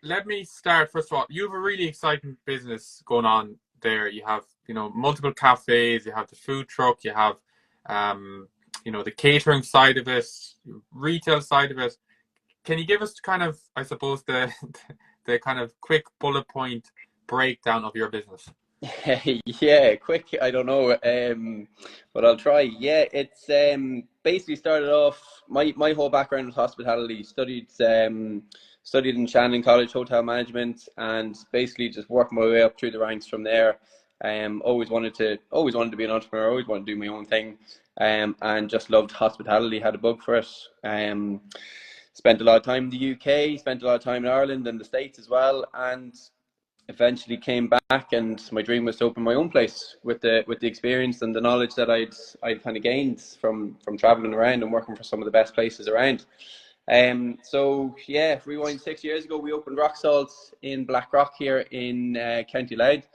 let me start. First of all, you have a really exciting business going on there. You have, multiple cafes, you have the food truck, you have, um, the catering side of it, retail side of it. Can you give us kind of, I suppose, the the kind of quick bullet point breakdown of your business? Yeah, quick. I don't know, but I'll try. Yeah, it's basically started off. My whole background was hospitality. Studied in Shannon College hotel management, and basically just worked my way up through the ranks from there. Always wanted to be an entrepreneur. Always wanted to do my own thing, and just loved hospitality. Had a bug for it. Spent a lot of time in the UK. Spent a lot of time in Ireland and the States as well, and eventually came back, and my dream was to open my own place with the experience and the knowledge that I'd kind of gained from traveling around and working for some of the best places around. So yeah, rewind 6 years ago, we opened Rock Salt in Blackrock here in County Louth.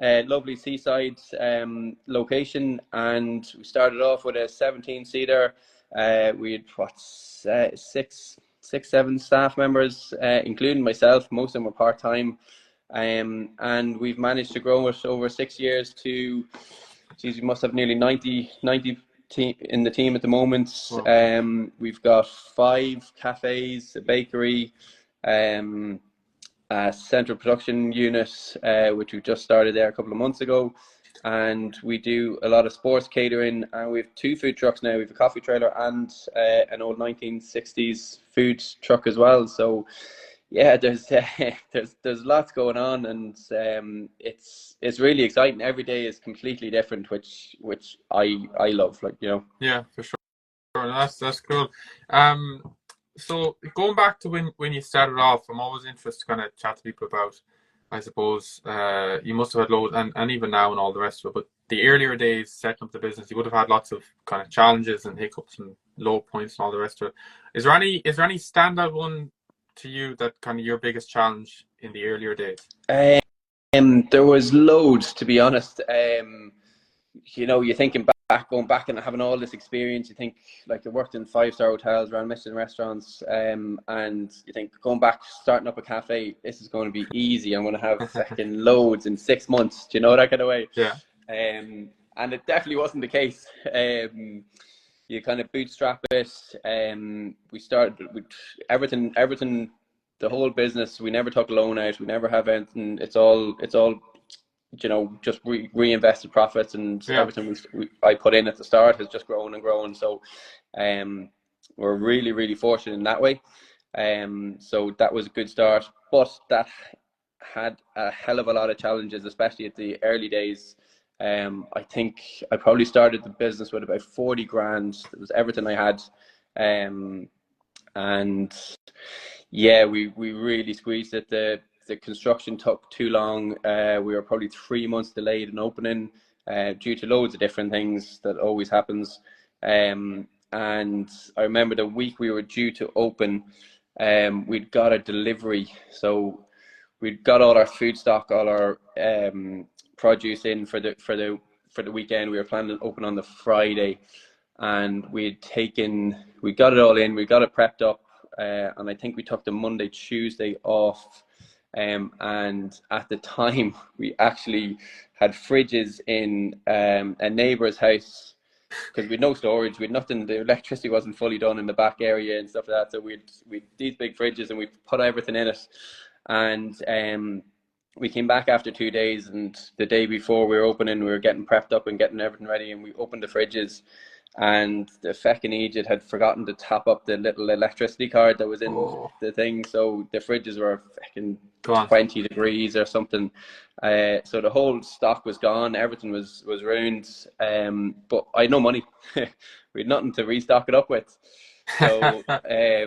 Lovely seaside location, and we started off with a 17-seater. We had six, seven staff members, including myself. Most of them were part-time. And we've managed to grow it over 6 years to, geez, we must have nearly 90 team in the team at the moment. Wow. We've got 5 cafes, a bakery, a central production unit, which we've just started there a couple of months ago. And we do a lot of sports catering, and we have 2 food trucks now. We have a coffee trailer and an old 1960s food truck as well. So yeah, there's lots going on, and it's really exciting. Every day is completely different, which I love. Yeah, for sure. That's cool. Um, so going back to when you started off, I'm always interested to kind of chat to people about. I suppose you must have had loads, and even now and all the rest of it. But the earlier days setting up the business, you would have had lots of kind of challenges and hiccups and low points and all the rest of it. Is there any standout one to you that kind of your biggest challenge in the earlier days? There was loads, to be honest. You're thinking going back and having all this experience, you think, like, I worked in 5-star hotels, around Michelin restaurants, and you think, going back, starting up a cafe, this is going to be easy. I'm going to have fucking loads in 6 months. Do you know, that kind of way? Yeah. And it definitely wasn't the case. You kind of bootstrap it. We started with everything, the whole business. We never took a loan out. We never have anything. It's all just reinvested profits, and Yeah. everything I put in at the start has just grown and grown. So we're really, really fortunate in that way. So that was a good start, but that had a hell of a lot of challenges, especially at the early days. I think I probably started the business with about 40 grand. It was everything I had. And yeah, we really squeezed it. The construction took too long. We were probably 3 months delayed in opening, due to loads of different things that always happens. And I remember the week we were due to open, we'd got a delivery. So we'd got all our food stock, all our produce in for the weekend. We were planning to open on the Friday, and we got it all in, we got it prepped up, and I think we took the Monday, Tuesday off. And at the time, we actually had fridges in a neighbour's house, because we had no storage, we had nothing. The electricity wasn't fully done in the back area and stuff like that. So we'd these big fridges, and we put everything in it. And we came back after 2 days, and the day before we were opening, we were getting prepped up and getting everything ready, and we opened the fridges, and the feckin' Egypt had forgotten to top up the little electricity card that was in the thing. So the fridges were feckin' 20 degrees or something. So the whole stock was gone. Everything was ruined. But I had no money. We had nothing to restock it up with. So I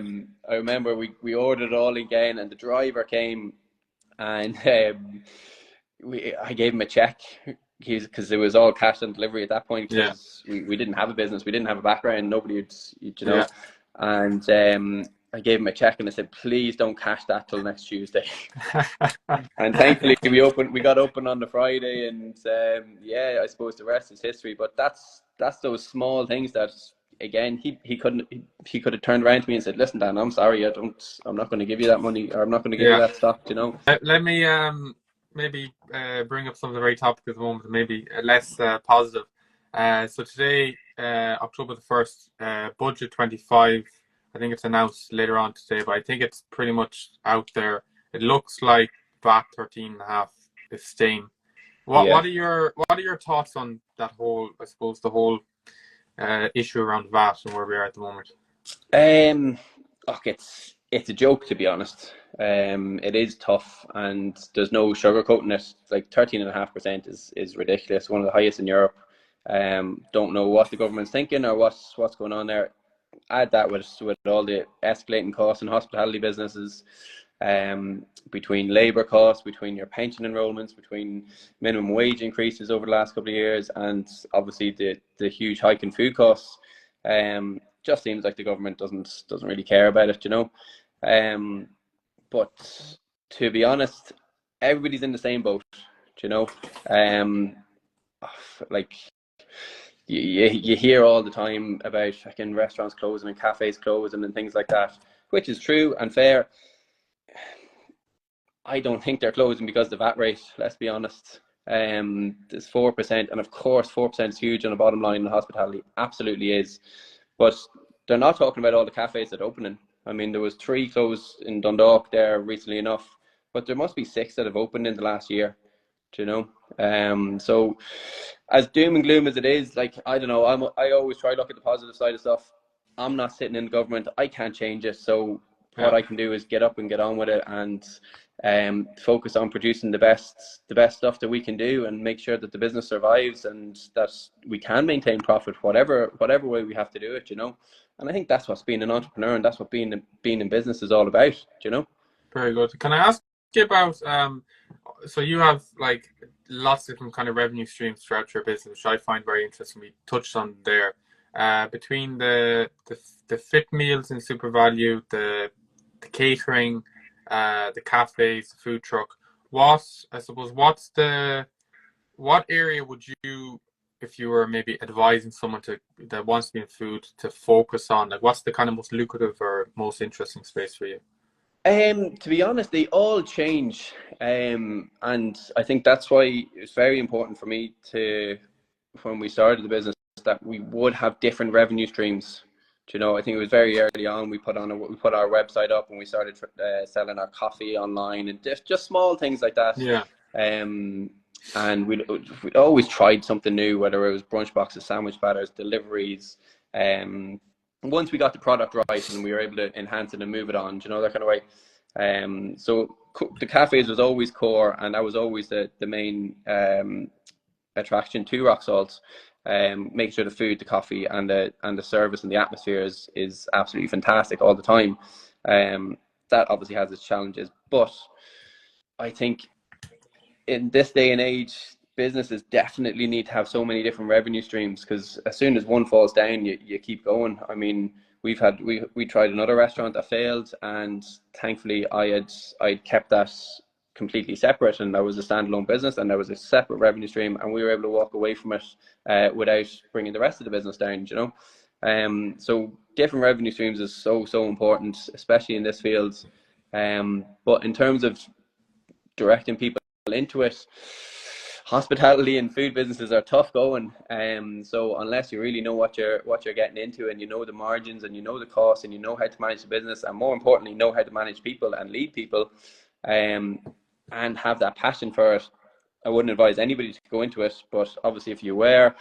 remember we ordered it all again, and the driver came, and I gave him a check, because it was all cash on delivery at that point, because we didn't have a business, we didn't have a background, nobody would, Yeah. And I gave him a check, and I said, please don't cash that till next Tuesday. And thankfully we got open on the Friday, and yeah, I suppose the rest is history. But that's those small things that again, he couldn't, he could have turned around to me and said, "Listen, Dan, I'm sorry, I'm not going to give you that money, or I'm not going to give you Yeah. that stock," you know. Let me maybe bring up some of the very topic at the moment, maybe less positive. So today, October the 1st, budget 25. I think it's announced later on today, but I think it's pretty much out there. It looks like VAT 13.5 is staying. Yeah. What are your thoughts on that whole, I suppose, the whole issue around VAT and where we are at the moment? Look, it's a joke, to be honest. It is tough, and there's no sugarcoating it. Like 13.5% is ridiculous. One of the highest in Europe. Don't know what the government's thinking or what's going on there. Add that with all the escalating costs in hospitality businesses, between labour costs, between your pension enrolments, between minimum wage increases over the last couple of years, and obviously the huge hike in food costs. Just seems like the government doesn't really care about it, you know. But to be honest, everybody's in the same boat, you know. Like you hear all the time about fucking restaurants closing and cafes closing and things like that, which is true and fair. I don't think they're closing because of the VAT rate, let's be honest. There's 4%, and of course 4% is huge on the bottom line in hospitality, absolutely is. But they're not talking about all the cafes that are opening. I mean, there was 3 closed in Dundalk there recently enough, but there must be 6 that have opened in the last year, you know. So as doom and gloom as it is, like, I don't know, I always try to look at the positive side of stuff. I'm not sitting in the government, I can't change it, so what I can do is get up and get on with it, and focus on producing the best stuff that we can do, and make sure that the business survives and that we can maintain profit, whatever way we have to do it, you know. And I think that's what's being an entrepreneur, and that's what being in business is all about, you know. Very good. Can I ask you about so you have like lots of different kind of revenue streams throughout your business, which I find very interesting. We touched on there, between the fit meals in Super Value, the catering, the cafes, the food truck. What area would you, if you were maybe advising someone that wants to be in food, to focus on? Like, what's the kind of most lucrative or most interesting space for you? To be honest, they all change, and I think that's why it's very important for me to, when we started the business, that we would have different revenue streams. You know, I think it was very early on. We put our website up, and we started selling our coffee online, and just small things like that. Yeah. And we'd always tried something new, whether it was brunch boxes, sandwich batters, deliveries. Once we got the product right and we were able to enhance it and move it on, you know, that kind of way. So the cafes was always core, and that was always the main attraction to Rock Salt. Make sure the food, the coffee, and the service and the atmosphere is absolutely fantastic all the time. That obviously has its challenges, but I think in this day and age, businesses definitely need to have so many different revenue streams, because as soon as one falls down, you keep going. I mean, we tried another restaurant that failed, and thankfully I'd kept that completely separate, and that was a standalone business, and there was a separate revenue stream, and we were able to walk away from it without bringing the rest of the business down, you know. So different revenue streams is so important, especially in this field. But in terms of directing people into it, hospitality and food businesses are tough going. So unless you really know what you're getting into, and you know the margins, and you know the costs, and you know how to manage the business, and more importantly, know how to manage people and lead people, and have that passion for it, I wouldn't advise anybody to go into it. But obviously, if you were,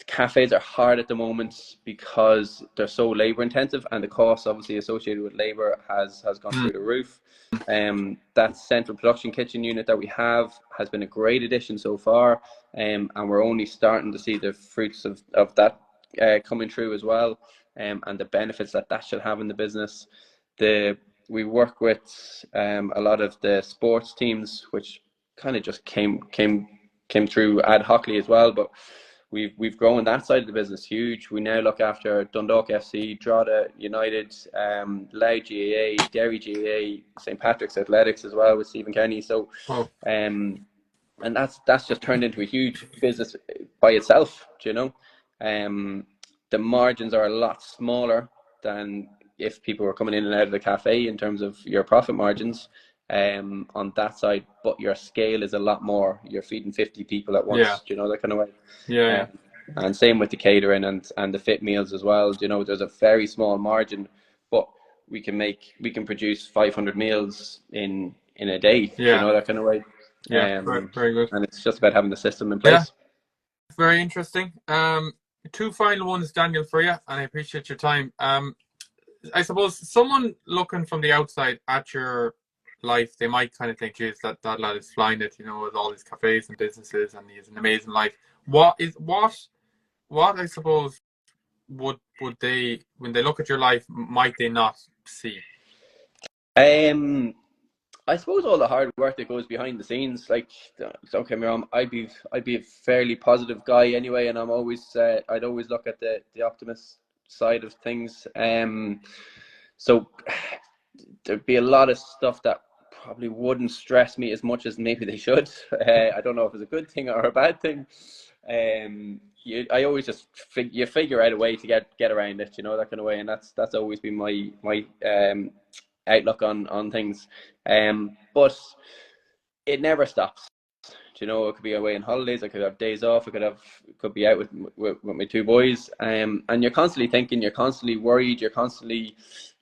cafes are hard at the moment because they're so labor intensive, and the costs obviously associated with labor has gone through the roof. That central production kitchen unit that we have has been a great addition so far, and we're only starting to see the fruits of that coming through as well, and the benefits that should have in the business. We work with a lot of the sports teams, which kind of just came through ad hocly as well, but we've grown that side of the business huge. We now look after Dundalk FC, Drogheda United, Loud GAA, Derry GAA, St Patrick's Athletics as well with Stephen Kenny. So, and that's just turned into a huge business by itself, you know. the margins are a lot smaller than if people were coming in and out of the cafe in terms of your profit margins on that side, but your scale is a lot more. You're feeding 50 people at Yeah. once, you know, that kind of way. Yeah. And same with the catering and the fit meals as well. You know, there's a very small margin, but we can produce 500 meals in a day, you Yeah. know, that kind of way. Yeah. Very good. And it's just about having the system in Yeah. place. Very interesting. Two final ones, Daniel, for you, and I appreciate your time. I suppose someone looking from the outside at your life, they might kind of think, geez, that lad is flying it, you know, with all these cafes and businesses, and he has an amazing life. What I suppose would they, when they look at your life, might they not see? I suppose all the hard work that goes behind the scenes, like, don't get me wrong, I'd be a fairly positive guy anyway, and I'd always look at the optimist side of things. So there'd be a lot of stuff that probably wouldn't stress me as much as maybe they should. I don't know if it's a good thing or a bad thing. I always just you figure out a way to get around it, you know, that kind of way, and that's always been my outlook on things. But it never stops. You know, it could be away on holidays, I could have days off, could be out with my two boys, and you're constantly thinking, you're constantly worried, you're constantly,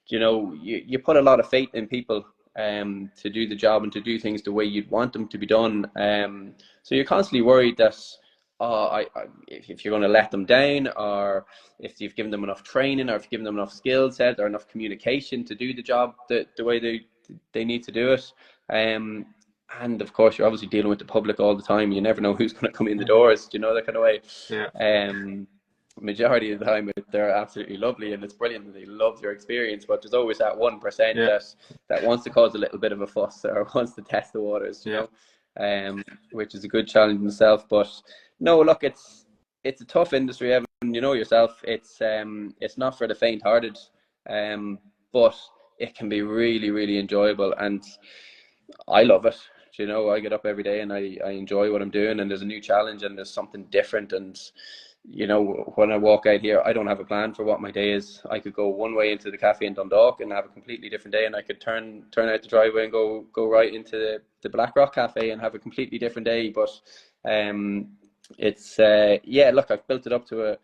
you know, you put a lot of faith in people to do the job and to do things the way you'd want them to be done. So you're constantly worried that if you're going to let them down, or if you've given them enough training, or if you've given them enough skill set or enough communication to do the job the way they need to do it. And of course, you're obviously dealing with the public all the time. You never know who's going to come in the doors, you know, that kind of way. Yeah. Majority of the time, they're absolutely lovely and it's brilliant and they love your experience. But there's always that 1% that wants to cause a little bit of a fuss or wants to test the waters, you know, which is a good challenge in itself. But no, look, it's a tough industry, Evan. You know yourself. It's not for the faint-hearted, but it can be really, really enjoyable, and I love it. You know, I get up every day and I enjoy what I'm doing, and there's a new challenge and there's something different. And you know, when I walk out here, I don't have a plan for what my day is. I could go one way into the cafe in Dundalk and have a completely different day, and I could turn out the driveway and go right into the Black Rock Cafe and have a completely different day. But it's look, I've built it up to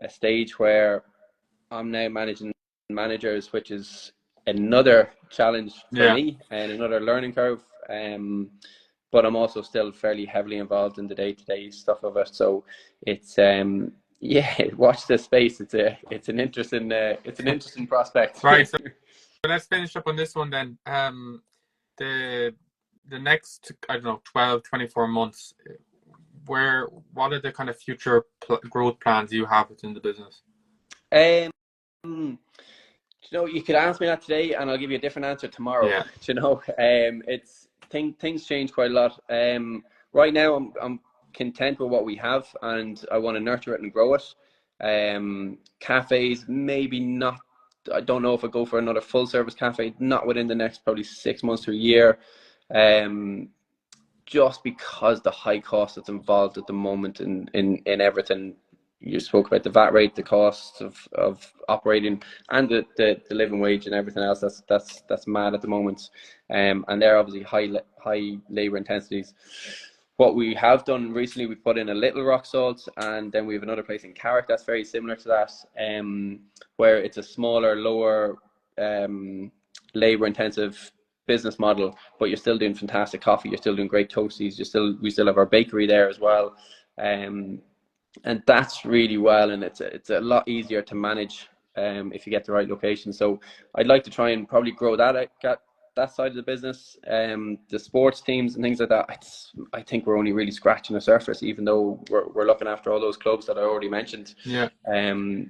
a stage where I'm now managing managers, which is another challenge for me and another learning curve. But I'm also still fairly heavily involved in the day-to-day stuff of it. So it's watch this space. It's an interesting prospect. Right. So let's finish up on this one then. The next, I don't know, 12, 24 months, what are the kind of future growth plans you have within the business? You know, you could ask me that today and I'll give you a different answer tomorrow. Yeah. You know, things change quite a lot. Right now I'm content with what we have and I want to nurture it and grow it. Cafes, maybe not. I don't know if I go for another full service cafe, not within the next probably 6 months to a year. Just because the high cost that's involved at the moment in everything. You spoke about the VAT rate, the costs of operating, and the living wage and everything else. That's mad at the moment, and they're obviously high labour intensities. What we have done recently, we put in a Little Rock Salt, and then we have another place in Carrick that's very similar to that, where it's a smaller, lower labour intensive business model, but you're still doing fantastic coffee, you're still doing great toasties, we still have our bakery there as well, and that's really well, and it's a lot easier to manage if you get the right location. So I'd like to try and probably grow that side of the business. The sports teams and things like that, I think we're only really scratching the surface, even though we're looking after all those clubs that I already mentioned.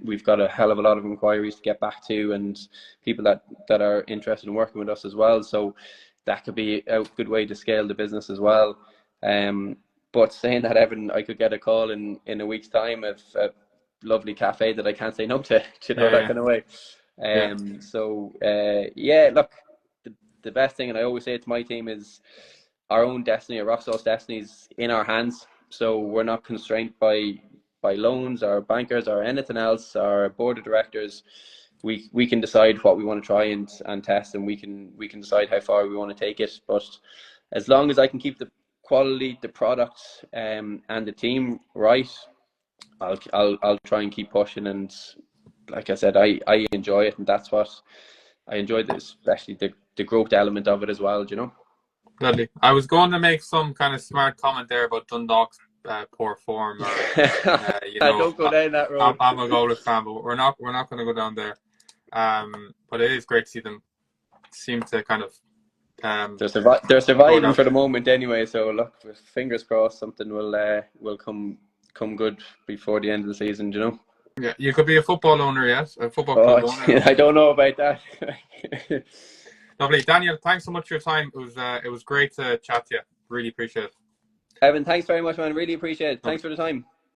We've got a hell of a lot of inquiries to get back to, and people that are interested in working with us as well. So that could be a good way to scale the business as well. But saying that, Evan, I could get a call in a week's time of a lovely cafe that I can't say no to, you know, that kind of way. So look, the best thing, and I always say it to my team, is our own destiny, our Rock Sauce destiny is in our hands. So we're not constrained by by loans or bankers or anything else, or board of directors, we can decide what we want to try and test, and we can decide how far we want to take it. But as long as I can keep the quality, the product, and the team right, I'll try and keep pushing. And like I said, I enjoy it, and that's what I enjoy, especially the growth element of it as well, you know. Deadly. I was going to make some kind of smart comment there about Dundalk's poor form, or you I know, don't go down that road. I'm a goalless fan, but we're not going to go down there. But it is great to see them seem to kind of they're surviving for the moment anyway. So look, fingers crossed, something will come good before the end of the season, you know. Yeah, you could be a football owner, yes, a football club owner. I don't know about that. Lovely, Daniel. Thanks so much for your time. It was great to chat to you. Really appreciate it. Evan, thanks very much, man. Really appreciate it. Thanks for the time.